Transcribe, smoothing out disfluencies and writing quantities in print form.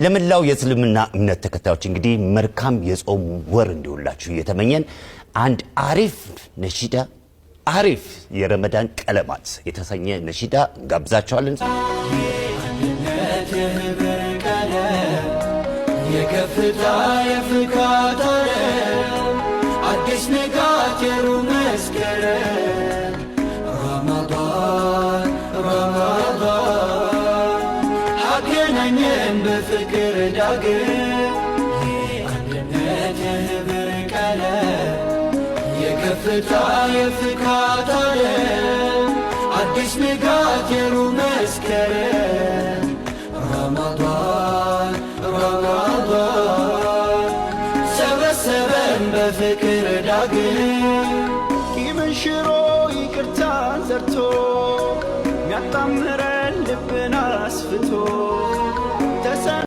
ለመላው የእስልምና እምነት ተከታዮች እንግዲህ መልካም የጾም ወር እንዲውላችሁ እየተመኘን አንድ አሪፍ ነሺዳ አሪፍ የረመዳን ቀለማት የተሰኘ ነሺዳ እንጋብዛችኋለን። የከፍታ የፍካታ አዲስ ንጋት የሩህ መስከረም ረመዳን አገናኘን በፍቅር ዳግም የአንድነት የህብር ቀለም የከፍታ የፍካታ አዲስ ንጋት የሩህ መስከረም ረመዳን